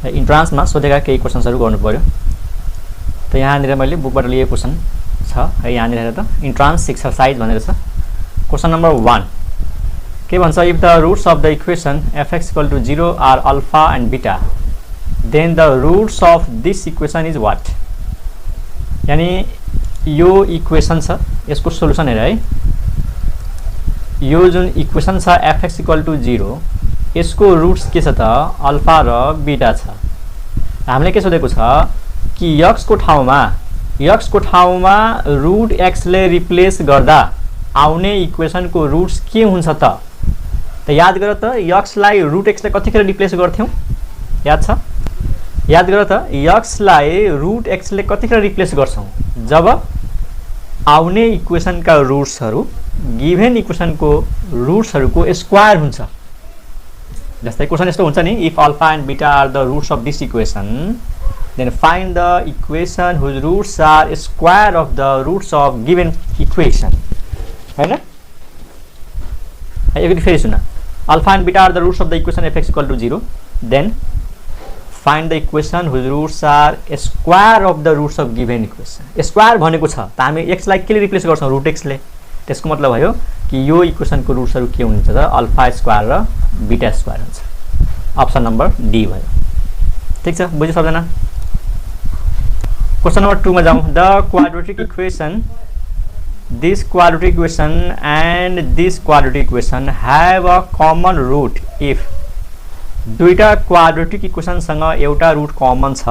इन्ट्रान्समा सोधेका केही क्वेसन्सहरू गर्नु पर्यो। त यहाँनिर मैले बुकबाट लिएको क्वेसन छ है, यहाँनिर हेर त इन्ट्रान्स एक्सरसाइज भनेर छ। क्वेसन नम्बर 1 के भन्छ, if the roots of the equation fx equal to 0 are alpha and beta then the roots of this equation is what. यानी यो इक्वेसन छ, यसको सोलुसन हेर है। यो जुन इक्वेसन छ fx इक्वल टु 0 यसको रुट्स के छ त अल्फा र बीटा छ। हामीले के सोधेको छ कि x को ठाउँमा रुट x ले रिप्लेस गर्दा आउने इक्वेसनको रुट्स के हुन्छ त? याद गर त x लाई रुट x ले कतिखेर रिप्लेस गर्थ्यौं? याद छ? याद गर त x लाई रुट x ले कतिखेर रिप्लेस गर्छौं? जब आउने इक्वेसनका रुट्सहरू गिभन इक्वेसनको रुट्सहरूको स्क्वायर हुन्छ। जस्तै क्वेसन यस्तो हुन्छ नि, if alpha and beta are the roots of this equation then find the equation whose roots are square of the roots of given equation. हैन, एकचोटि फेरि सुन, alpha and beta are the roots of the equation fx equal to 0 then find the equation whose roots are square of the roots of given equation. Square भनेको छ त हामी x लाई के ले रिप्लेस गर्छौं? रुट x ले। त्यसको मतलब भयो कि यो इक्वेसनको रुट्सहरू के हुन्छ त अल्फा स्क्वायर र बीटा स्क्वायर हुन्छ। अप्सन नम्बर डी भयो। ठीक छ, बुझ्यो सबजना? क्वेसन नम्बर 2 मा जाउँ। The quadratic equation, this quadratic equation and this quadratic equation have a common root if. दुईटा क्वाड्रेटिक इक्वेसनसँग एउटा रुट कमन छ,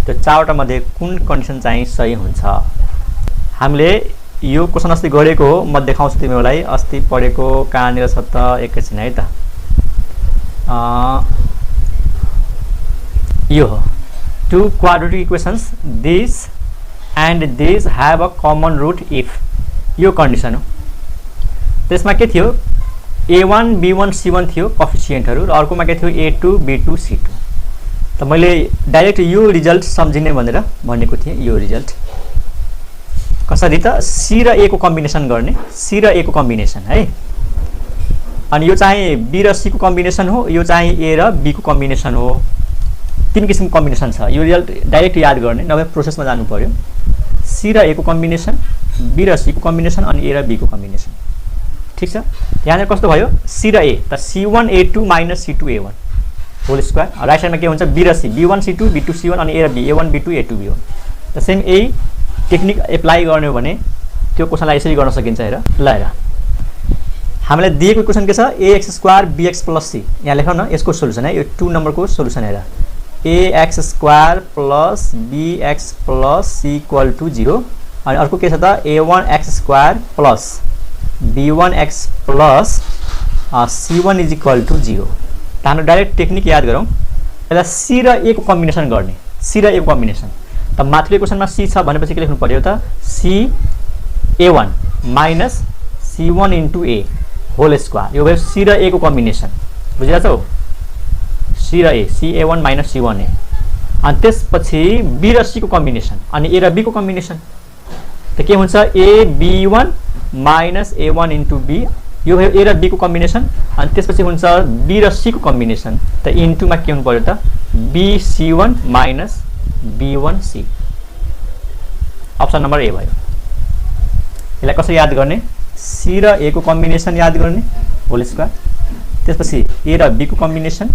त्यो चारवटा मध्ये कुन कन्डिसन चाहिँ सही हुन्छ? हामीले यो क्वेसन अस्ति गरेको हो, म देखाउँछु तिमीहरूलाई। अस्ति पढेको कहाँनिर छ त? एकैछिन है त। यो हो two quadratic equations this and this have a common root if. यो कन्डिसन हो। त्यसमा के थियो? a1 b1 c1 थियो कोफिसिएन्टहरू, र अर्कोमा के थियो a2 b2 c2। त मैले डाइरेक्ट यो रिजल्ट सम्झिने भनेर भनेको थिएँ। यो रिजल्ट कसरी त? c र a को कम्बिनेसन गर्ने, c र a को कम्बिनेसन है। अनि यो चाहिँ b र c को कम्बिनेसन हो, यो चाहिँ a र b को कम्बिनेसन हो। तीन किसिमको कम्बिनेसन छ। यो रिजल्ट डाइरेक्ट याद गर्ने, नभए प्रोसेसमा जानु पर्यो। c र a को कम्बिनेसन, b र c को कम्बिनेसन अनि a र b को कम्बिनेसन। ठीक छ, यहाँनिर कस्तो भयो? c र a त c1 a2 minus c2 a1 whole square. Right साइडमा के हुन्छ? b र c, b1 c2 b2 c1 अनि a र b, a1 b2 a2 b1। त सेम यही टेक्निक एप्लाई गर्ने हो भने त्यो क्वेसनलाई यसरी गर्न सकिन्छ। हेर ल, हेर हामीलाई दिएको इक्वेसन के छ? ax square bx plus c। यहाँ लेखौँ न, यसको सोलुसन है, यो 2 नम्बरको सोलुसन। हेर ax square plus bx plus c equal to 0 अनि अर्को के छ त? a1x square plus b1x plus c1 is equal to 0। त हाम्रो डाइरेक्ट टेक्निक याद गरौँ। यसलाई c र a को कम्बिनेसन गर्ने, c र a को कम्बिनेसन। त माथिल्लो इक्वेसनमा c छ भनेपछि के लेख्नु पर्यो त? c a1 minus c1 into a whole square. यो भयो c र a को कम्बिनेसन। बुझिरहेछौ? c र a, c a1 minus c1 a। अनि त्यसपछि b र c को कम्बिनेसन अनि a र b को कम्बिनेसन। त के हुन्छ? a b1 minus a1 into b। यो भयो a र b को कम्बिनेसन। अनि त्यसपछि हुन्छ b र c को कम्बिनेसन। त इन्टुमा के हुनु पर्यो त? b c1 minus b1 c। Option number A भयो। यसलाई कसरी याद गर्ने? c र a को कम्बिनेसन याद गर्ने होल स्क्वायर, त्यसपछि a र b को कम्बिनेसन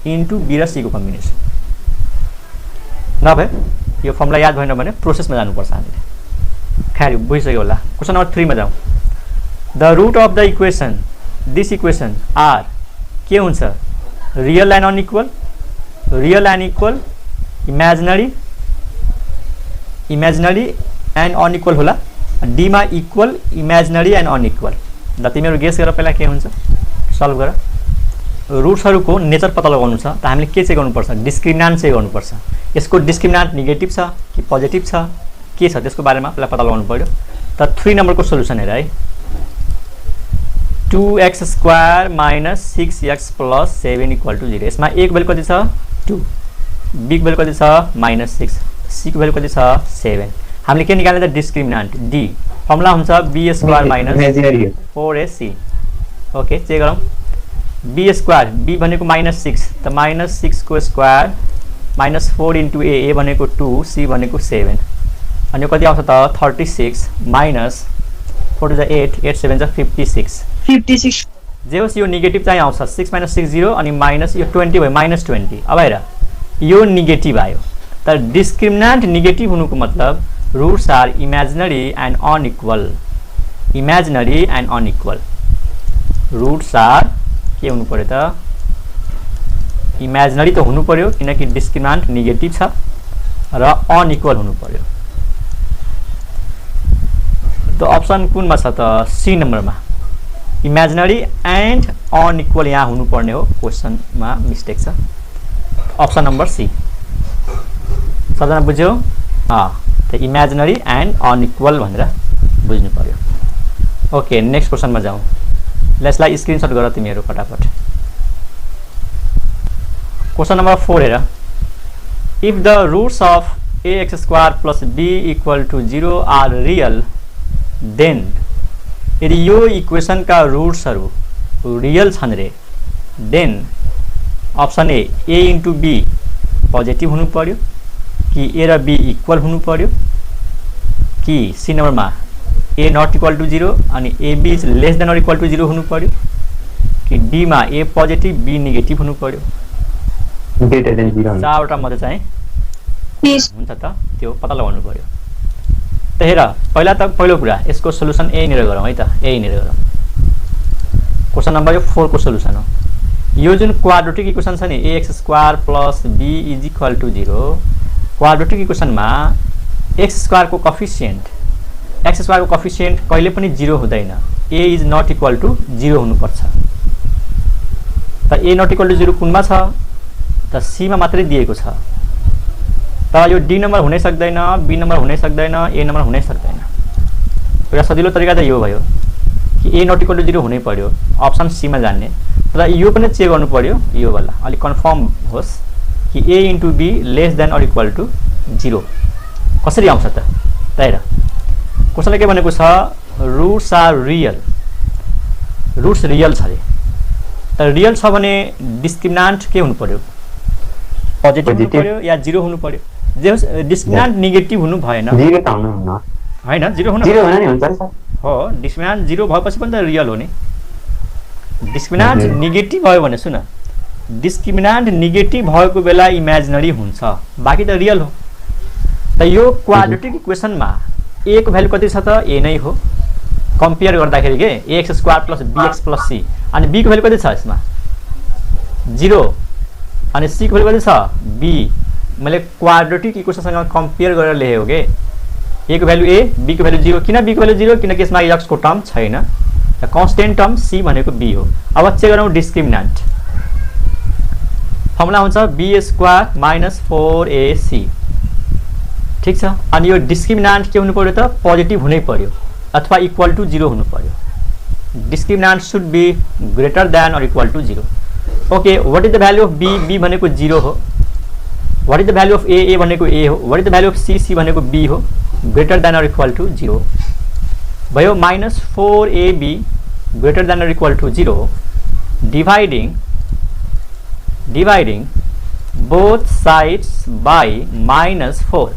इन्टु b र c को कम्बिनेसन। नभए यो फर्मुला याद भएन भने प्रोसेसमा जानुपर्छ हामीले। खैर बुझिसक्यो होला। क्वेसन नम्बर 3 मा जाउँ। The root of the equation, this equation are के हुन्छ? Real and unequal, real and equal, imaginary and unequal होला। डी मा इक्वल, इमेजिनरी एन्ड अनइक्वल। ल तिमीहरू गेस गर पहिला के हुन्छ, सल्भ गर। रुट्सहरूको नेचर पत्ता लगाउनु छ त हामीले के चाहिँ गर्नुपर्छ? डिस्क्रिमिनान्ट चाहिँ गर्नुपर्छ। यसको डिस्क्रिमिनान्ट नेगेटिभ छ कि पोजिटिभ छ के छ त्यसको बारेमा पहिला पत्ता लगाउनु पर्यो। त 3 नम्बरको सोलुसन हेर है। 2x square minus 6x plus 7 equal to 0। यसमा a को भ्यालु कति छ? 2, b को भ्यालु कति छ? माइनस 6, c को भ्यालु कति छ? 7। हामीले के निकाल्ने त? Discriminant d। फर्मुला हुन्छ b square minus 4ac। Okay, check गरौँ। b स्क्वायर, b भनेको माइनस 6 त माइनस 6 को स्क्वायर -4 इन्टु ए भनेको 2, सी भनेको 7, अनि यो कति आउँछ त 36 माइनस 4 = 8, 8 7 = 56 जे होस् यो नेगेटिभ चाहिँ आउँछ 6 - 6 0 अनि माइनस यो 20 भयो -20। अब हेर यो नेगेटिभ आयो तर डिस्क्रिमिनेन्ट नेगेटिभ हुनुको मतलब roots are imaginary and unequal, imaginary and unequal. Roots are के हुनु पर्यो त इमेजिनरी त हुनु पर्यो किनकि डिस्क्रिमिनेन्ट नेगेटिभ छ र अनइक्वल हुनु पर्यो। त अप्सन कुनमा छ त सी नम्बरमा इमेजिनरी एन्ड अनइक्वल यहाँ हुनुपर्ने हो, क्वेसनमा मिस्टेक छ। अप्सन नम्बर सी सबजना बुझ्यो? त इमेजिनरी एन्ड अनइक्वल भनेर बुझ्नु पर्यो। ओके नेक्स्ट क्वेसनमा जाउँ। यसलाई स्क्रिनसट गर तिमीहरू फटाफट। क्वेसन नम्बर 4 हेर। If the roots of ax² + b = 0 are real then, यदि यो इक्वेसनका रुट्सहरू रियल छन् रे then option A into B positive हुनु पर्यो कि ए र बी इक्वल हुनु पर्यो कि सी नम्बरमा ए नट इक्वल टु 0 अनि A B is less than or equal to 0 हुनु पर्यो कि डीमा ए पोजिटिभ बी नेगेटिभ हुनु पर्यो। चारवटा मध्ये चाहिँ हुन्छ त त्यो पत्ता लगाउनु पर्यो। त हेर पहिलो कुरा यसको सोलुसन यहीँनिर गरौँ है त, यहीँनिर गरौँ। क्वेसन नम्बर यो 4 को सोलुसन हो। यो जुन क्वाड्रेटिक इक्वेसन छ नि ax² + b = 0, क्वाड्रेटिक इक्वेसनमा x² को कोफिसिएन्ट x² को कोफिसिएन्ट कहिले पनि 0 हुँदैन, a is not equal to 0 हुनुपर्छ। त a नट इक्वल टु 0 कुनमा छ त सी मा मात्रै दिएको छ। तर यो डी नम्बर हुनै सक्दैन, बी नम्बर हुनै सक्दैन, ए नम्बर हुनै सक्दैन। एउटा सजिलो तरिका त यो भयो कि ए नट इक्वल टु 0 हुनै पर्यो, अप्सन सी मा जान्ने। तर यो पनि चेक गर्नु पर्यो यो वाला अलि कन्फर्म होस् कि A into B less than or equal to 0 कसरी आउँछ त हेर। क्वेसनले के भनेको छ roots are real, roots real छ रे। तर रियल छ भने डिस्क्रिमिनेन्ट के हुनु पर्यो पोजिटिभ हुनु पर्यो या 0 हुनु पर्यो। जे होस् डिस्क्रिमिनेन्ट नेगेटिभ हुनु भएन हैन, 0 हुनु नि हुन्छ हो। डिस्क्रिमिनेन्ट 0 भएपछि पनि त रियल हो नि। डिस्क्रिमिनेन्ट नेगेटिभ भयो भने सुन डिस्क्रिमिनेन्ट नेगेटिभ भएको बेला इमेजिनरी हुन्छ, बाँकी त रियल हो। त यो क्वाड्रेटिक इक्वेसनमा ए को भ्यालु कति छ त ए नै हो कम्पेयर गर्दाखेरि के ax² + bx + c, अनि b को भ्यालु कति छ यसमा 0 अनि c को भ्यालु कति छ b। मैले क्वाड्रेटिक इक्वेसनसँग कम्पेयर गरेर लेखेको के a को भ्यालु a, b को भ्यालु 0। किन b को भ्यालु 0? किनकि यसमा x को टर्म छैन, कन्स्टेन्ट टर्म c भनेको b हो। अब चेक गरौँ डिस्क्रिमिनेन्ट। फर्मुला हुन्छ b² - 4ac, ठीक छ। अनि यो डिस्क्रिमिनेन्ट के हुनु पर्यो त पोजिटिभ हुनै पर्यो अथवा इक्वल टु 0 हुनु पर्यो। Discriminant should be greater than or equal to 0। Okay what is the value of b भनेको 0 हो, what is the value of a भनेको a हो, what is the value of c भनेको b हो, greater than or equal to 0 भयो। -4ab greater than or equal to 0 dividing both sides by -4,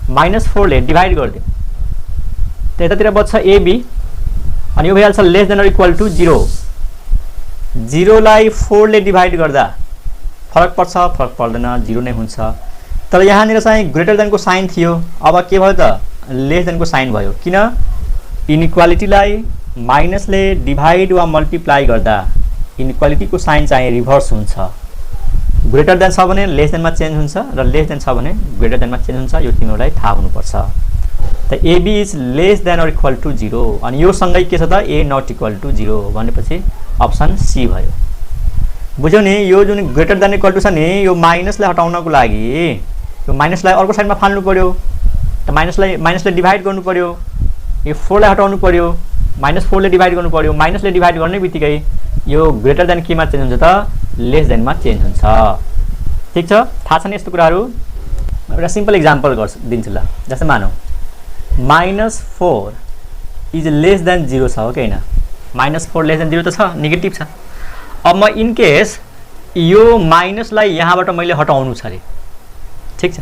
-4 ले divide गरिदिउँ त यतातिर बच्छ ab अनि यो भइहाल्छ less than or equal to 0। 0 लाई 4 ले डिभाइड गर्दा फरक पर्छ? फरक पर्दैन, 0 नै हुन्छ। तर यहाँनिर चाहिँ ग्रेटर देनको साइन थियो, अब के भयो त लेस देनको साइन भयो। किन? इनइक्वालिटीलाई माइनसले डिभाइड वा मल्टिप्लाई गर्दा इनइक्वालिटीको साइन चाहिँ रिभर्स हुन्छ। ग्रेटर देन छ भने लेस देनमा चेन्ज हुन्छ र लेस देन छ भने ग्रेटर देनमा चेन्ज हुन्छ, यो तिमीहरूलाई थाहा हुनुपर्छ। त ab is less than or equal to 0 अनि यो सँगै के छ त a नट इक्वल टु 0 भनेपछि अप्सन सी भयो। बुझ्यौ नि? यो जुन ग्रेटर देन इक्वल टु छ नि यो माइनसलाई हटाउनको लागि यो माइनसलाई अर्को साइडमा फाल्नु पर्यो, त माइनसले डिभाइड गर्नु पर्यो, यो 4 लाई हटाउनु पर्यो, -4 ले डिभाइड गर्नु पर्यो। माइनसले डिभाइड गर्ने बित्तिकै यो ग्रेटर देन केमा चेन्ज हुन्छ त लेस देनमा चेन्ज हुन्छ। ठीक छ, थाहा छ नि यस्तो कुराहरू? एउटा सिम्पल इक्जाम्पल दिन्छु ल। जस्तै मानौ -4 इज लेस देन 0 छ हो कि हैन? -4 लेस देन 0 त छ, नेगेटिभ छ। अब म इन केस यो माइनसलाई यहाँबाट मैले हटाउनु छ रे, ठिक छ।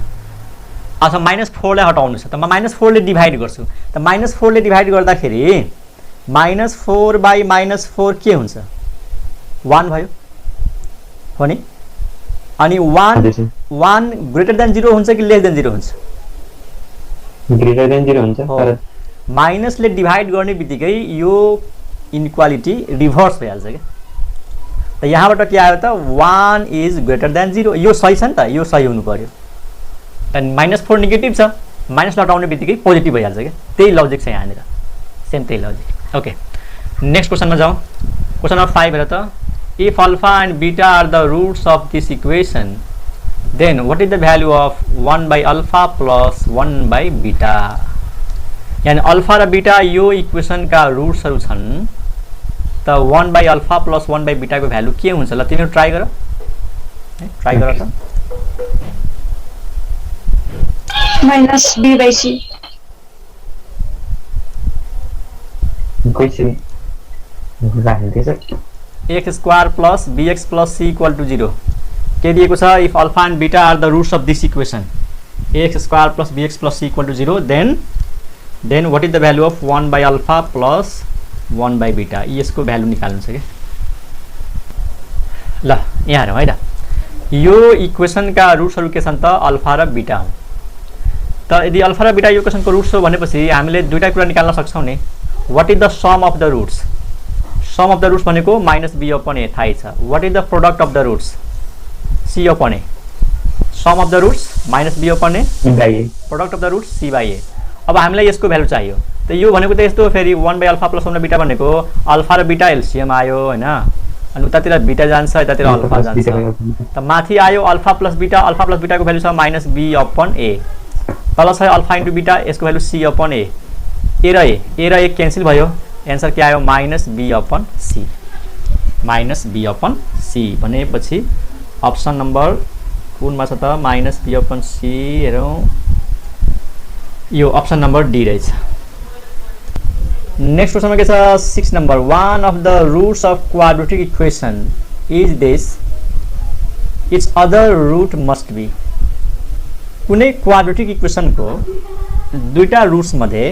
अच्छा -4 लाई हटाउनु छ त म -4 ले डिभाइड गर्छु त -4 ले डिभाइड गर्दाखेरि -4 बाई -4 के हुन्छ 1 भयो हो नि। अनि 1 ग्रेटर देन 0 हुन्छ कि लेस देन 0 हुन्छ ग्रेटर देन 0 हुन्छ तर माइनस ले डिभाइड गर्ने बित्तिकै यो इनइक्वालिटी रिभर्स भइहाल्छ के। त यहाँबाट के आयो त 1 इज ग्रेटर देन 0 यो सही छ नि त यो सही हुनु पर्यो। अनि -4 नेगेटिभ छ माइनस हटाउने बित्तिकै पोजिटिभ भइहाल्छ के। त्यही लजिक छ यहाँनिर सेम त्यही लजिक। ओके नेक्स्ट क्वेसनमा जाउँ। क्वेसन नम्बर 5 हेर त if alpha and beta are the roots of this equation then what is the value of 1 by alpha plus 1 by beta. यानी अल्फा र बीटा यो इक्वेसनका रुट्सहरू छन् त 1 बाई अल्फा प्लस 1 बाई बीटाको भ्यालु के हुन्छ ल तिमीहरू ट्राई गर त -b/c x square plus bx plus c equal to 0 के दिएको छ if alpha and beta are the roots of this equation ax square plus bx plus c equal to 0 then what is the value of 1 by alpha plus 1 by beta यसको भ्यालु निकाल्नु छ कि। ल यहाँ हेरौँ है त यो इक्वेसनका रुट्सहरू के छन् त अल्फा र बीटा हुन्। त यदि अल्फा र बीटा यो इक्वेसनको रुट्स हो भनेपछि हामीले दुईटा कुरा निकाल्न सक्छौँ नि। What is the sum of the roots sum of the roots भनेको -b/a थाहै छ। What is the product of the roots c/a sum of the roots -b/a product of the roots c/a। अब हामीलाई यसको भ्यालु चाहियो त यो भनेको त यस्तो फेरि 1 by alpha plus 1 by beta भनेको अल्फा र बीटा एलसीएम आयो हैन अनि उतातिर बीटा जान्छ यतातिर अल्फा जान्छ त माथि आयो अल्फा प्लस बीटाको भ्यालु छ -b/a तल छ अल्फा इन्टु बीटा यसको भ्यालु c/a ए र ए क्यान्सल भयो एन्सर के आयो -b/c भनेपछि अप्सन नम्बर कुनमा छ त -b/c हेरौँ यो अप्सन नम्बर डी रहेछ। नेक्स्ट क्वेसनमा के छ 6 number one of the roots of quadratic equation is this its other root must be. कुनै क्वाड्रेटिक इक्वेसनको दुईटा रुट्स मध्ये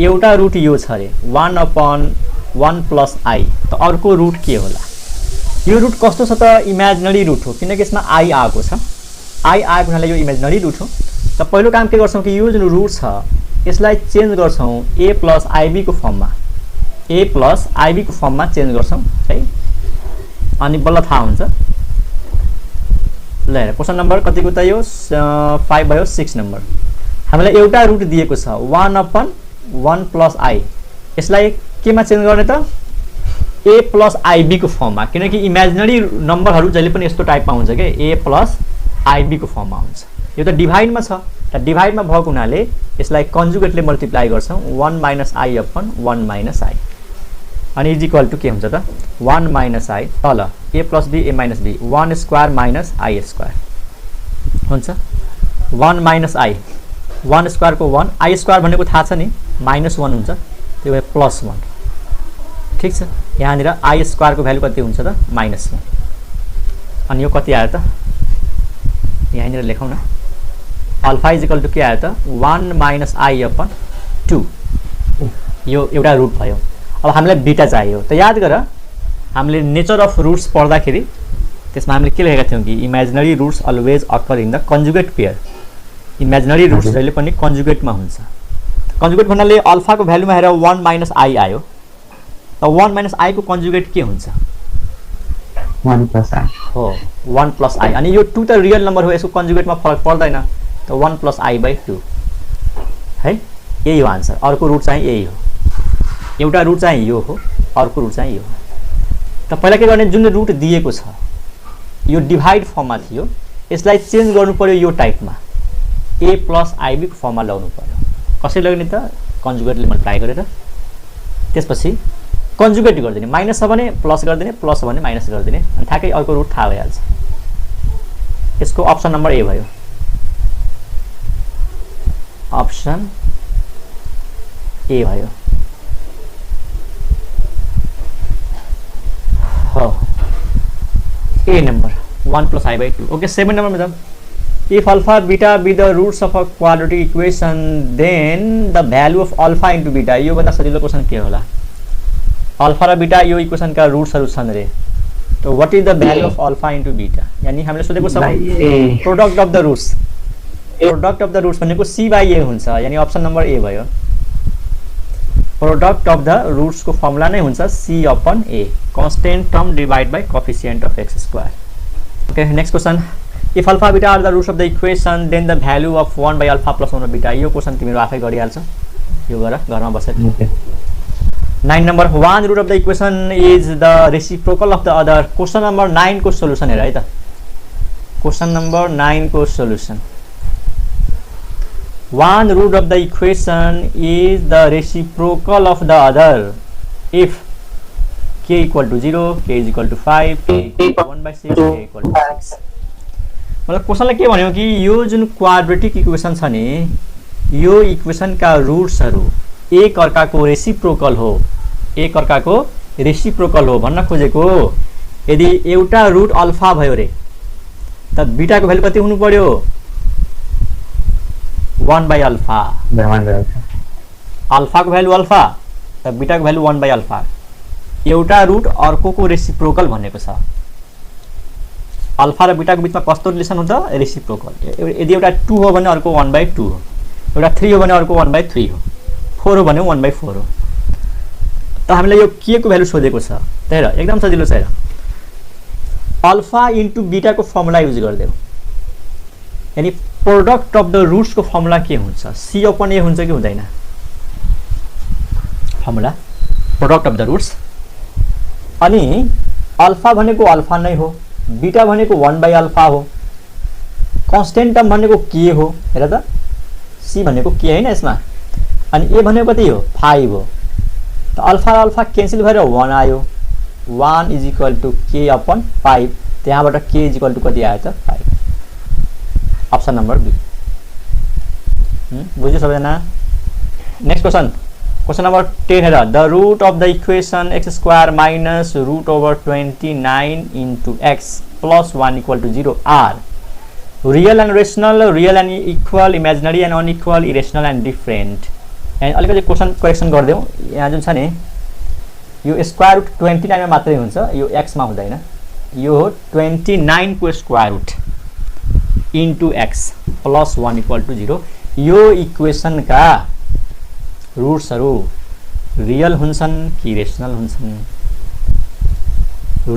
एउटा रुट यो छ अरे 1/1 प्लस आई त अर्को रुट के होला। यो रुट कस्तो छ त इमेजिनरी रुट हो किनकि यसमा आई आएको छ आई आएको हुनाले यो इमेजिनरी रुट हो। त पहिलो काम के गर्छौँ कि यो जुन रुट छ यसलाई चेन्ज गर्छौँ a प्लस आइबी को फर्ममा चेन्ज गर्छौँ है अनि बल्ल थाहा हुन्छ। ल हेर क्वेसन नम्बर कतिको त यो 5 भयो 6 नम्बर हामीलाई एउटा रुट दिएको छ 1/1 प्लस आई यसलाई केमा चेन्ज गर्ने त a प्लस आइबी को फर्ममा किनकि इमेजिनरी नम्बरहरू जहिले पनि यस्तो टाइपमा हुन्छ के a प्लस आइबी को फर्ममा हुन्छ। यो त डिभाइडमा छ त डिभाइडमा भएको हुनाले यसलाई कन्जुगेटले मल्टिप्लाई गर्छौँ 1 - i/1 - i अनि इज इक्वल टु के हुन्छ त 1 - i तल a plus b a minus b 1 square minus i square हुन्छ 1 - i 1 स्क्वायर को 1 i स्क्वायर भनेको थाहा छ नि -1 हुन्छ त्यो भए +1 ठीक छ। यहाँनिर i स्क्वायर को भ्यालु कति हुन्छ त -1 अनि यो कति आयो त यहाँनिर लेखौँ न अल्फा इज इक्वल टु के आयो त 1 - i/2 यो एउटा रुट भयो। अब हामीलाई बीटा चाहियो त याद गर हामीले नेचर अफ रुट्स पढ्दाखेरि त्यसमा हामीले के लेखेका थियौँ कि imaginary roots always occur in the conjugate pair imaginary roots जहिले पनि कन्जुगेटमा हुन्छ। कन्जुगेट भन्नाले अल्फाको भ्यालुमा हेर 1 - i आयो त 1 - i को कन्जुगेट के हुन्छ 1 + i हो 1 + i अनि यो 2 त रियल नम्बर हो यसको कन्जुगेटमा फरक पर्दैन त 1 + i/2 है यही हो आन्सर। अर्को रुट चाहिँ यही हो एउटा रुट चाहिँ यो हो अर्को रुट चाहिँ यो हो। त पहिला के गर्ने जुन रुट दिएको छ यो डिभाइड फर्ममा थियो यसलाई चेन्ज गर्नु पर्यो यो टाइपमा a प्लस आइबी को फर्ममा ल्याउनु पर्यो। कसरी लगाउने त कन्जुगेटले मल्टिप्लाई गरेर त्यसपछि कन्जुगेट गरिदिने माइनस छ भने प्लस गरिदिने प्लस छ भने माइनस गरिदिने अनि ठ्याक्कै अर्को रुट थाहा भइहाल्छ। यसको अप्सन नम्बर ए भयो अप्सन ए भयो हो ए नंबर 1 + i/2 ओके 7 नंबर में जाओ If alpha beta be the roots of a quadratic equation, then the value of alpha into beta, यो भन्दा सजिलो क्वेशन के होला? अल्फा र बीटा यो इक्वेशन का रूट्सहरु छन् रे, तो what is the value of alpha into beta? यानी हामीले सोधेको छ product of the roots, product of the roots भनेको c by a हुन्छ, यानी अप्सन नम्बर ए भयो। प्रोडक्ट अफ द रूट्स को फर्मुला नै हुन्छ c upon a, constant term divided by coefficient of x square. Okay, next question. If alpha beta are the roots of the equation, then the value of 1 by alpha plus 1 of beta, यो question तिमीहरु आफै गरिहाल्छौ, यो गर घरमा बसेर। 9 number, one root of the equation is the reciprocal of the other. Question number 9 को solution हेर है त। Question number 9 को solution. One root of the equation is the reciprocal of the other if k equal to 0, k is equal to 5, k equal to 1 by 6, k equal to 6. मतलब क्वेशनले के भन्यो कि यो जुन क्वाड्रेटिक इक्वेसन छ नि, यो इक्वेसन का रूट्सहरु एक अर्काको रेसिप्रोकल हो, एक अर्काको रेसिप्रोकल हो भन्न खोजेको। यदि एउटा रूट अल्फा भयो रे त बीटा को भ्यालु कति हुनु पर्यो? 1 by अल्फा। अल्फा को भ्यालु अल्फा त बीटा को भ्यालु 1 by अल्फा। एउटा रूट अर्कोको रेसिप्रोकल भनेको छ। अल्फा र बीटा को बीचमा कस्तो रिलेसन हुन्छ? रेसिप्रोकल। यदि एउटा 2 हो भने अर्को 1 by 2 हो, एउटा 3 हो भने अर्को 1 by 3 हो, 4 हो भने 1 by 4 हो। त हामीले यो k को भ्यालु सोधेको छ, त्यही र एकदम सजिलो छ। हेर, अल्फा इन्टु बीटा को फर्मुला युज गर्दियौ, यानी प्रोडक्ट अफ द रूट्स को फर्मुला के हुन्छ? c upon a हुन्छ कि हुँदैन? Formula product of the roots, अनि अल्फा भनेको अल्फा नै हो, बीटा भनेको 1 by अल्फा हो, कन्स्टेन्ट टर्म भनेको के हो? हेर त, c भनेको के हैन यसमा, अनि a भनेको कति हो? 5 हो। त अल्फा र अल्फा क्यान्सल भएर 1 आयो, 1 is equal to k upon 5, त्यहाँबाट k is equal to कति आयो त? 5। Option number B. बुझ्यो सबैजना? नेक्स्ट क्वेशन, क्वेशन नम्बर 10 हेर, the root of the equation x square minus root over 29 into x plus 1 equal to 0 are real and rational, real and equal, imaginary and unequal, irrational and different. And अलिकति question correction गर्दियौ, यहाँ जुन छ नि यो square root 29 मा मात्रै हुन्छ, यो x मा हुँदैन, यो हो 29 को square root into x plus 1 equal to 0। यो इक्वेसन का रूट्सहरु रियल हुन्छन् कि इरेशनल हुन्छन्?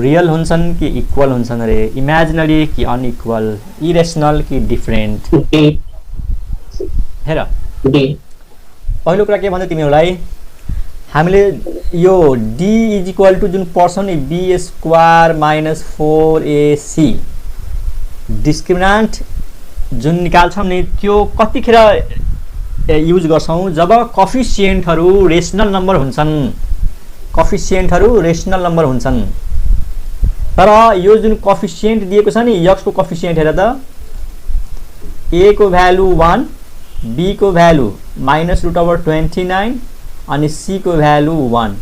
रियल हुन्छन् कि इक्वल हुन्छन् रे? इमेजिनरी कि अनइक्वल, इरेशनल कि डिफरेन्ट? हेर, पहिलो कुरा के भन्दै तिमीहरुलाई, हामीले यो d इज इक्वल टु जुन पर्छ नि b square minus 4ac discriminant जुन निकाल्छौं नि, त्यो कतिखेर युज गर्छौं? जब कोएफिसिएन्टहरु रेशनल नम्बर हुन्छन्, कोएफिसिएन्टहरु रेशनल नम्बर हुन्छन्। तर यो जुन कोएफिसिएन्ट दिएको छ नि, x को कोएफिसिएन्ट हेर त, a को भ्यालु 1, b को भ्यालु माइनस रूट ओभर 29 अनि c को भ्यालु 1।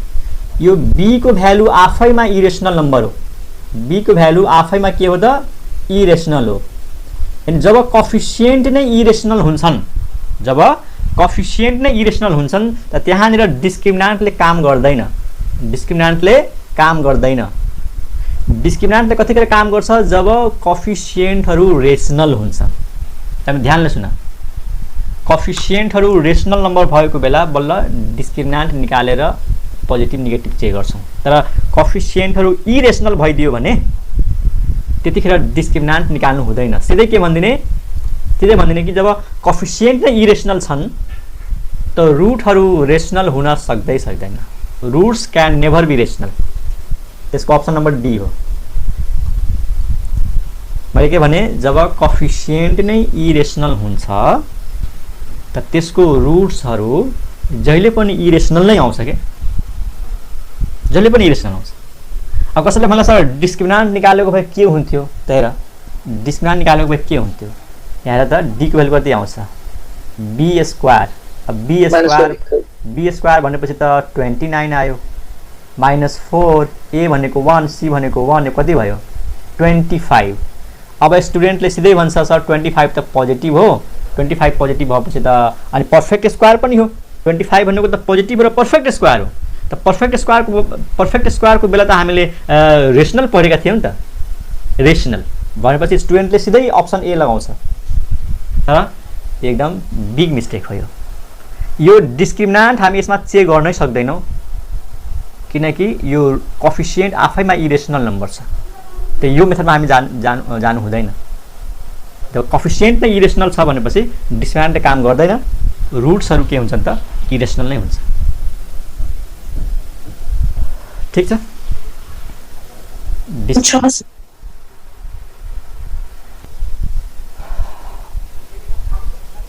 यो b को भ्यालु आफैमा इरेशनल नम्बर हो, b को भ्यालु आफैमा के हो त? इरेशनल हो। अनि जब कोएफिसिएन्ट नै इरेशनल हुन्छन्, जब कोएफिसिएन्ट नै इरेशनल हुन्छन् त त्यहाँनिर डिस्क्रिमिनेन्टले काम गर्दैन, डिस्क्रिमिनेन्टले काम गर्दैन। डिस्क्रिमिनेन्टले कतिखेर काम गर्छ? जब कोएफिसिएन्टहरु रेशनल हुन्छन्। तपाईं ध्यानले सुन, कोएफिसिएन्टहरु रेशनल नम्बर भएको बेला बल्ल डिस्क्रिमिनेन्ट निकालेर पोजिटिभ नेगेटिभ चेक गर्छौं। तर कोएफिसिएन्टहरु इरेशनल भइदियो भने त्यतिखेर डिस्क्रिमिनेन्ट निकाल्नु हुँदैन। सिधै के भन्दिने? सिधै भन्दिने कि जब कोएफिसिएन्ट नै इरेशनल छन् त रुटहरु रेशनल हुन सक्दैन। Roots can never be rational. त्यसको अप्सन नम्बर डी हो। मैले के भने, जब कोएफिसिएन्ट नै इरेशनल हुन्छ त त्यसको रुट्सहरु जहिले पनि इरेशनल नै आउँछ के, जहिले पनि इरेशनल आउँछ। अब कसैले भन्ला सर डिस्क्रिमिनेन्ट निकालेको भए के हुन्थ्यो? त हेर, डिस्क्रिमिनेन्ट निकालेको भए के हुन्थ्यो? यहाँ त डी को भ्यालु कति आउँछ? b square. अब b स्क्वायर भनेपछि त 29 आयो, माइनस 4, a भनेको 1, c भनेको 1, यो कति भयो? 25। अब स्टुडेन्टले सिधै भन्छ सर 25 त पोजिटिभ हो, 25 पोजिटिभ भएपछि त अनि पर्फेक्ट स्क्वायर पनि हो, 25 भनेको त पोजिटिभ र पर्फेक्ट स्क्वायर हो। त पर्फेक्ट स्क्वायरको बेला त हामीले रेसनल पढेका थियौँ नि त, रेसनल भनेपछि स्टुडेन्टले सिधै अप्सन ए लगाउँछ, तर एकदम बिग मिस्टेक हो यो डिस्क्रिमिनान्ट हामी यसमा चेक गर्नै सक्दैनौँ किनकि यो कोफिसिएन्ट आफैमा इरेसनल नम्बर छ। त यो मेथडमा हामी जानु हुँदैन। त कोफिसिएन्ट नै इरेसनल छ भनेपछि डिस्क्रिमिनान्टले काम गर्दैन, रुट्सहरू के हुन्छन् त इरेसनल नै हुन्छ। ठीक छ।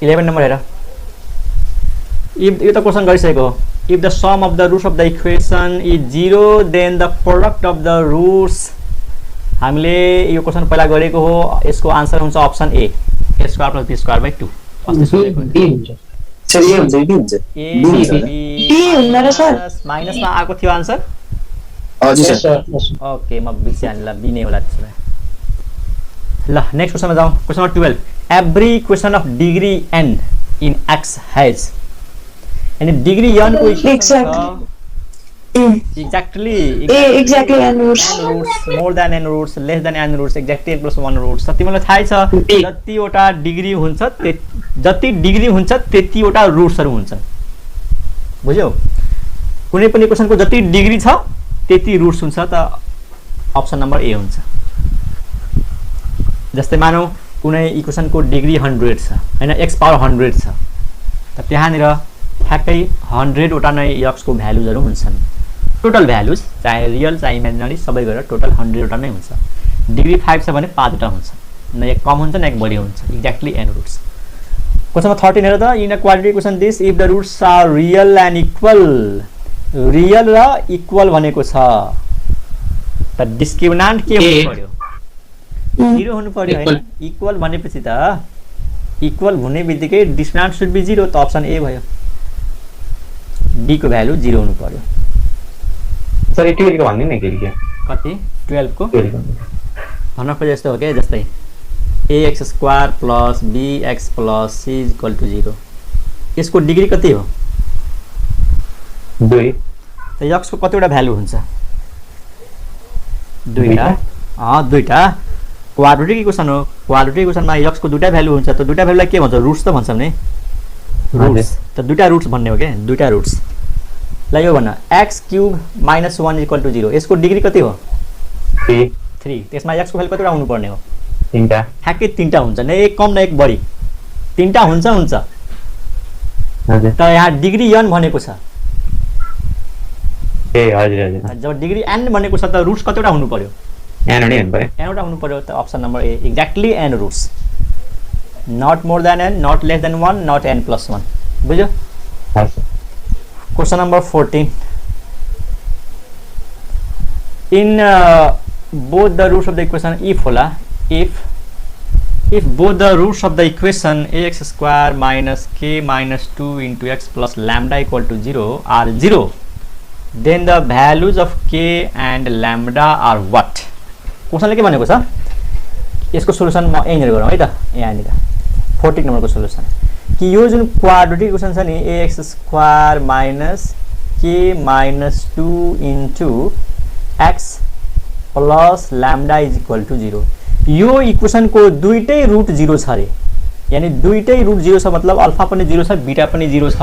11 नम्बर हेर, इफ यो त क्वेसन गरिसकेको हो, if the sum of the roots of the equation is 0 then the product of the roots, हामीले यो क्वेसन पहिला गरेको हो, यसको आन्सर हुन्छ option A, a square plus b square by 2। माइनसमा आएको थियो आन्सर। ओके म बिर्सिहालेँ, ल बी नै होला त्यसो भए। ल नेक्स्ट क्वेसनमा जाउँ। Question number 12, every equation of degree n in x has, यानी डिग्री n को equation exactly n roots, more than n roots, less than n roots, exactly n plus 1 roots। तिमीलाई थाहै छ जतिवटा डिग्री हुन्छ जति डिग्री हुन्छ त्यतिवटा रुट्सहरू हुन्छन्, बुझ्यौ? कुनै पनि इक्वेसनको जति डिग्री छ त्यति रुट्स हुन्छ, त अप्सन नम्बर ए हुन्छ। जस्तै मानौ कुनै इक्वेसनको डिग्री 100 छ हैन, x पावर 100 छ, त त्यहाँनिर ठ्याक्कै 100 वटा नै x को भ्यालुजहरू हुन्छन्, टोटल भ्यालुज चाहे रियल चाहे इमेजिनरी सबै गरेर टोटल 100 वटा नै हुन्छ। डिग्री 5 छ भने 5 वटा हुन्छ, न एक कम हुन्छ न एक बढी हुन्छ, exactly n roots. Question number 13 हेर त, in a quadratic equation this if the roots are real and equal, real र इक्वल भनेको छ त डिस्क्रिमिनान्ट के हुनु पर्यो? 0 हुनु पर्यो हैन। इक्वल भनेपछि त इक्वल हुने बित्तिकै डिस्क्रिमिनान्ट शुड बी 0, त अप्सन ए भयो। डी को भ्यालु 0 हुनु पर्यो। सर 12 को भन्दिन के के कति 12 को भन्न खोजे जस्तो हो के, जस्तै ax square plus bx plus c equal to 0, यसको डिग्री कति हो? 2। त x को कतिवटा भ्यालु हुन्छ? 2टा। दुईटा क्वाड्रेटिक इक्वेसन हो, क्वाड्रेटिक इक्वेसनमा x को दुईटा भ्यालु हुन्छ, त दुईटा भ्यालुलाई के भन्छ? रुट्स त भन्छौँ नि, रुट्स। त दुईटा रुट्स भन्ने हो के, दुईटा रुट्स। ल यो भन्न x³ - 1 इक्वल टु 0, यसको डिग्री कति हो? 3। त्यसमा x को भ्यालु कतिवटा हुनु पर्ने हो? 3टा। ठ्याक्कै 3टा हुन्छ, न एक कम न एक बढी, 3टा हुन्छ। हजुर। त यहाँ डिग्री n भनेको छ, ए हजुर हजुर। जब डिग्री n भनेको छ त रुट्स कतिवटा हुनु पर्यो? n वटा हुनु पर्यो। n वटा हुनु पर्यो, त option number A exactly n roots, not more than n, not less than 1, not n plus 1। बुझ्यो? हजुर। Question number 14, in both the roots of the equation if होला, if both the roots of the equation ax square minus k minus 2 into x plus lambda equal to 0 are 0 then the values of k and lambda are what? क्वेसनले के भनेको छ? यसको solution म यहीँनिर गरौँ है त, यहाँनिर 14 नम्बरको सोलुसन कि यो जुन क्वाड्रेटिक इक्वेसन छ नि ax square minus k minus 2 into x plus lambda is equal to 0, यो इक्वेसनको दुईटै रुट 0 छ रे, यानी दुईटै रुट 0 छ मतलब अल्फा पनि 0 छ बीटा पनि 0 छ।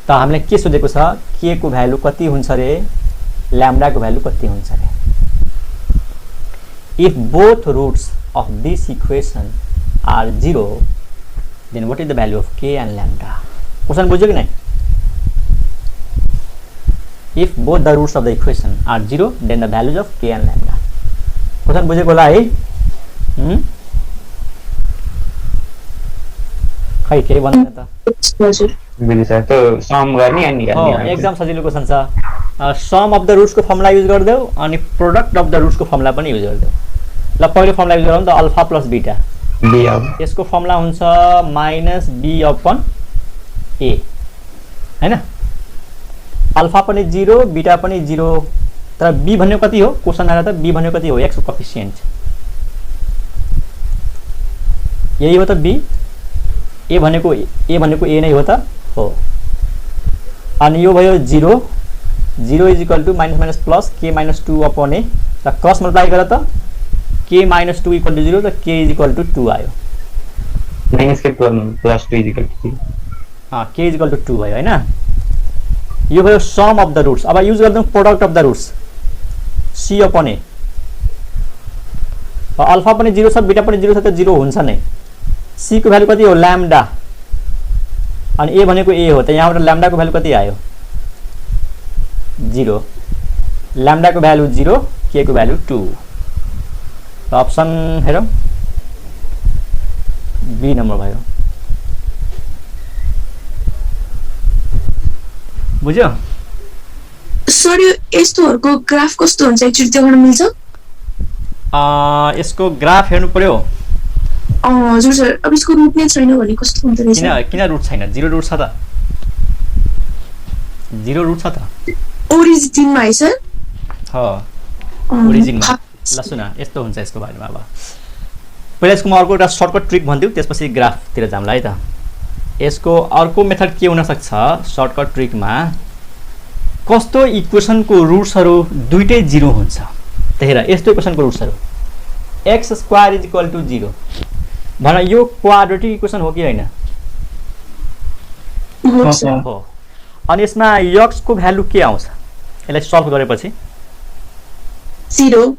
त हामीले के सोधेको छ? k को भ्यालु कति हुन्छ रे, लैम्डा को भ्यालु कति हुन्छ रे? If both roots of this equation are 0 then what is the value of k and lambda? Question बुझ्यो कि नहीं? if both the roots of the equation are 0 then the values of k and lambda। Question बुझेको होला है? खै के भन्दैन त? हजुर बुझ्यो सर। त सम गर्ने अनि निकाल्ने एकदम सजिलो क्वेश्चन छ। सम अफ द रुट्स को फर्मुला युज गर्देऊ अनि प्रोडक्ट अफ द रुट्स को फर्मुला पनि युज गर्देऊ। ल पहिलो फर्मुला युज गरौँ त, अल्फा प्लस बीटा। बी अब यसको फर्मुला हुन्छ माइनस बी अपन ए हैन? अल्फा पनि 0 बीटा पनि 0, तर बी भन्ने कति हो? क्वेशन आएर त बी भन्ने कति हो? x को कोफिसिएन्ट यही हो त बी, ए भनेको ए नै हो त हो। अनि यो भयो 0, 0 is equal to minus minus plus के माइनस 2 अपॉन ए र क्रस मल्टिप्लाई गर त के माइनस 2 इक्वल टू 0 त के इज इक्वल टू 2 आयो। माइनस के प्लस 2 इज इक्वल टू 0। के इज इक्वल टू 2 भयो हैन। यो भयो सम अफ द रुट्स। अब युज गर्छौं product of the roots, C upon A. Alpha पनि 0 छ, बीटा पनि 0 छ त 0 हुन्छ नै। सी को भ्यालु कति हो ल्याम्डा, अनि ए भनेको ए हो त यहाँबाट ल्याम्डा को भ्यालु कति आयो 0। ल्याम्डा को भ्यालु 0, के को भ्यालु 2। त अप्सन हेरौं बी नम्बर भयो। बुझ्यो? सर यो यस्तोहरुको ग्राफ कस्तो हुन्छ एक्चुअली देखाउन मिल्छ? यसको ग्राफ हेर्नु पर्यो। हजुर सर, अब यसको रुट नै छैन भने कस्तो हुन्छ रहेछ? किन रुट छैन? 0 रुट छ त, 0 रुट छ त ओरिजिनमा है सर? ओरिजिनमा। ल सुन यस्तो हुन्छ यसको बारेमा। अब पहिला यसको म अर्को एउटा सर्टकट ट्रिक भन्दिउ, त्यसपछि ग्राफतिर जाउँला है त। यसको अर्को मेथड के हुन सक्छ सर्टकट ट्रिकमा, कस्तो इक्वेसनको रुट्सहरु दुईटै 0 हुन्छ। त हेर यस्तो इक्वेसनको रुट्सहरु x² इज इक्वल टू 0 भन, यो क्वाड्रेटिक इक्वेसन हो कि हैन? हो। अनि यसमा x को भ्यालु के आउँछ? यसलाई सल्भ गरेपछि 0।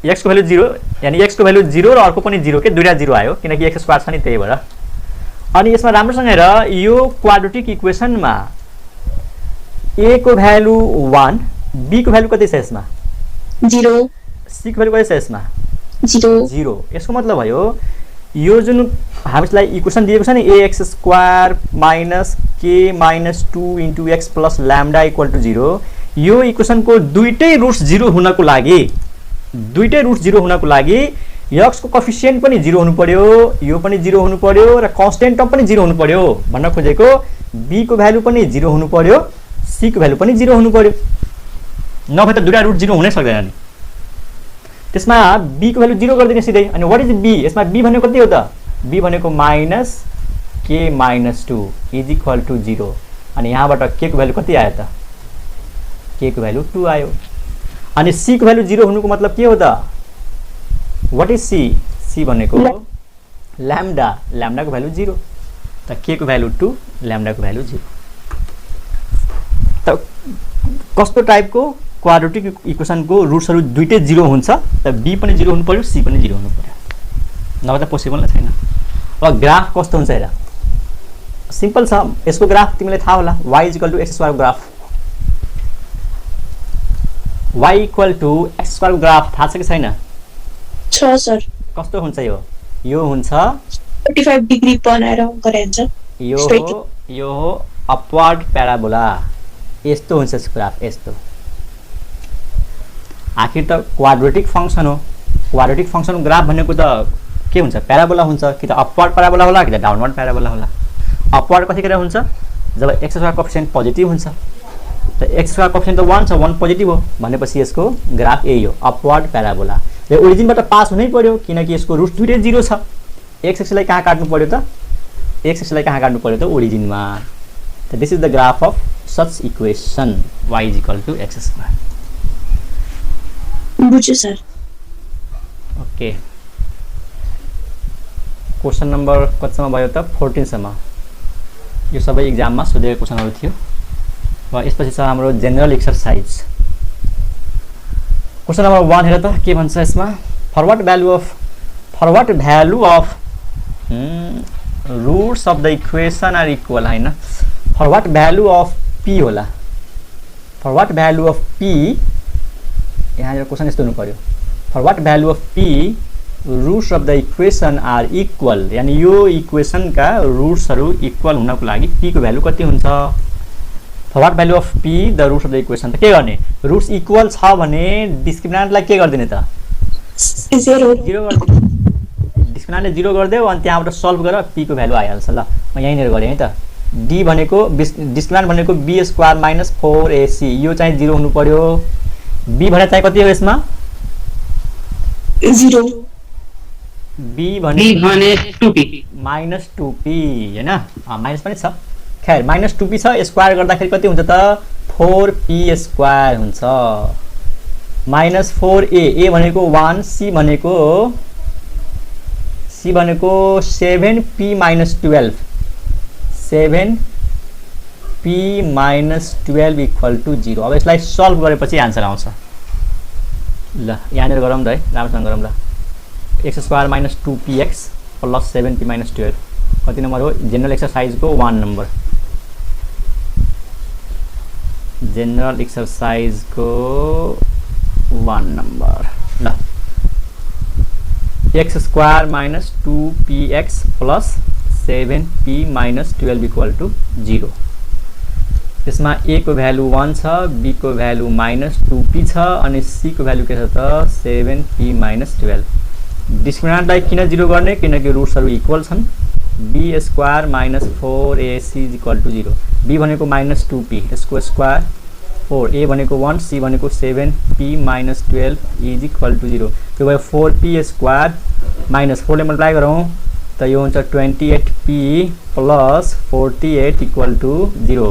x को भ्यालु 0, यानी x को भ्यालु 0 र अर्को पनि 0 के दुईटा 0 आयो किनकि x² छ नि त्यही भएर। अनि यसमा राम्रोसँग हेर, यो क्वाड्रेटिक इक्वेसनमा a को भ्यालु 1, b को भ्यालु कति छ यसमा 0, c को भ्यालु कति छ यसमा 0। यसको मतलब भयो यो जुन हामीलाई इक्वेसन दिएको छ नि ax² minus k minus 2 into x plus lambda equal to 0, यो इक्वेसनको दुईटै रुट्स 0 हुनको लागि x को कोएफिसिएन्ट पनि 0 हुनु पर्यो, यो पनि 0 हुनु पर्यो र कांस्टेन्ट टर्म पनि 0 हुनु पर्यो। भन्न खोजेको b को भ्यालु पनि 0 हुनु पर्यो, c को भ्यालु पनि 0 हुनु पर्यो, नभए त दुईटा रुट 0 हुनै सक्दैन नि। त्यसमा b को भ्यालु 0 गर्दिने सिधै। अनि व्हाट इज b? यसमा b भनेको कति हो त? b भनेको minus k minus 2 is equal to 0। अनि यहाँबाट k को भ्यालु कति आयो त? k को भ्यालु 2 आयो। अनि c को भ्यालु 0 हुनुको मतलब के हो त? What is c? c भनेको ल्याम्डा, ल्याम्डा को भ्यालु 0 त k को भ्यालु 2, ल्याम्डा को भ्यालु 0। त कस्तो टाइपको क्वाड्रेटिक इक्वेसनको रुट्सहरु दुईटै 0 हुन्छ त b पनि 0 हुनु पर्यो, c पनि 0 हुनु पर्यो, नभए त पोसिबल नै छैन। अब ग्राफ कस्तो हुन्छ हेर, सिम्पल छ। यसको ग्राफ तिमीलाई थाहा होला, y = x² graph. y = x² graph थाहा छ कि छैन? छ सर। कस्तो हुन्छ यो? यो हुन्छ 45 डिग्री बनाएर गराइन्छ। यो हो अपवर्ड प्याराबोला। यस्तो हुन्छ यसको ग्राफ, यस्तो। आखिर त क्वाड्रेटिक फंक्सन हो, क्वाड्रेटिक फंक्सनको ग्राफ भनेको त के हुन्छ? प्याराबोला हुन्छ, कि त अपवर्ड प्याराबोला होला कि त डाउनवर्ड प्याराबोला होला। अपवर्ड कतिखेर हुन्छ? जब x² कोएफिसिएन्ट पोजिटिभ हुन्छ। त x² कोएफिसिएन्ट त 1 छ, 1 पोजिटिभ हो भनेपछि यसको ग्राफ यही हो, अपवर्ड प्याराबोला। र ओरिजिनबाट पास हुनै पर्यो किनकि यसको रुट दुईटै 0 छ। x एक्सिसलाई कहाँ काट्नु पर्यो त? x एक्सिसलाई कहाँ काट्नु पर्यो त? ओरिजिनमा। त this is the graph of such equation y = x²। बुझ्यो सर। ओके, क्वेशन नम्बर कतिसम्म भयो त? 14 सम्म। यो सबै एक्जाममा सोधेको क्वेशनहरु थियो। र यसपछि छ हाम्रो जेनरल एक्सरसाइज। क्वेशन नम्बर 1 हेर त के भन्छ यसमा? For what value of roots of the equation are equal, हैन? For what value of p होला। For what value of p, यहाँ क्वेशन यस्तो हुनु पर्यो। For what value of p roots of the equation are equal, यानी यो इक्वेसनका रुट्सहरु equal हुनको लागि p को भ्यालु कति हुन्छ? For what value of p the roots of the equation, त के गर्ने? रुट्स इक्वल छ भने डिस्क्रिमिनेन्टलाई के गर्दिने त? 0 गर्दिने। डिस्क्रिमिनेन्टले 0 गर्दियो अनि त्यहाँबाट सल्भ गरेर p को भ्यालु आइहाल्छ। ल म यहीँनेर गरे है त। d भनेको डिस्क्रिमिनेन्ट भनेको b² माइनस 4ac, यो चाहिँ 0 हुनु पर्यो। b भने चाहिँ कति हो यसमा? 0। बी बी भने भने 2p माइनस 2p हैन माइनस पनि छ खैर माइनस 2p छ स्क्वायर गर्दाखेरि कति हुन्छ त 4p स्क्वायर हुन्छ माइनस 4a a भनेको 1 c भनेको 7p minus 12 7p minus 12 equal to 0 अब यसलाई सल्भ गरेपछि आन्सर आउँछ ल यहाँनिर गरौँ त है राम्रोसँग गरौँ ल x square minus 2px plus 7p minus 12 कति नम्बर हो जेनरल एक्सरसाइजको 1 नम्बर जेनरल एक्सरसाइजको 1 नम्बर ल x square minus 2px plus 7p minus 12 equal to 0 यसमा a को भ्यालु 1 छ b को भ्यालु minus 2p छ अनि c को भ्यालु के छ त 7p minus 12 डिस्क्रिमिनेन्टलाई किन 0 गर्ने किनकि रुट्सहरु इक्वल छन् b square minus 4ac is equal to 0 b भनेको minus 2p यसको स्क्वायर 4 a भनेको 1 c भनेको 7p minus 12 is equal to 0 त्यो भयो 4p स्क्वायर माइनस 4 ले मल्टिप्लाई गरौँ त यो हुन्छ 28p प्लस 48 इक्वल टु 0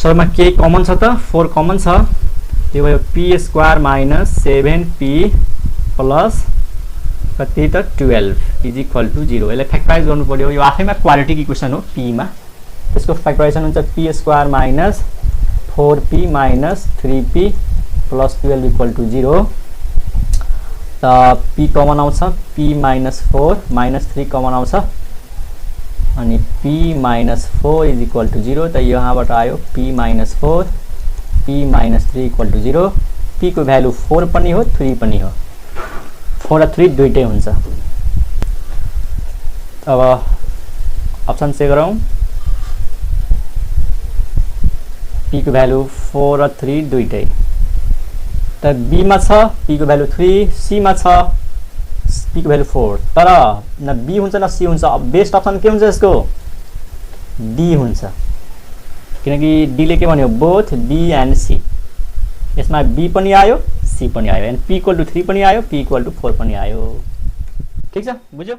सुरुमा के कमन छ त 4 कमन छ त्यो भयो p square minus 7p plus कति त 12 इज इक्वल टु 0 यसलाई फ्याक्टराइज गर्नु पर्यो यो आफैमा क्वाड्रेटिक इक्वेसन हो p मा यसको फ्याक्टराइजेसन हुन्छ p square minus 4p minus 3p plus 12 equal to 0 त p कमन आउँछ p माइनस 4 माइनस 3 कमन आउँछ अनि p minus 4 is equal to 0 त यहाँबाट आयो p minus 4 p minus 3 equal to 0 p को भ्यालु 4 पनि हो 3 पनि हो 4 र 3 दुईटै हुन्छ अब अप्सन से गरौँ p को भ्यालु 4 र 3 दुईटै त b मा छ p को भ्यालु 3 c मा छ p को भ्यालु 4 तर न b हुन्छ न c हुन्छ अब बेस्ट अप्सन के हुन्छ यसको d हुन्छ किनकि d ले के भन्यो बोथ b एन्ड c यसमा b पनि आयो c पनि आयो एन्ड p इक्वल टु 3 पनि आयो p इक्वल टु 4 पनि आयो ठीक छ बुझ्यो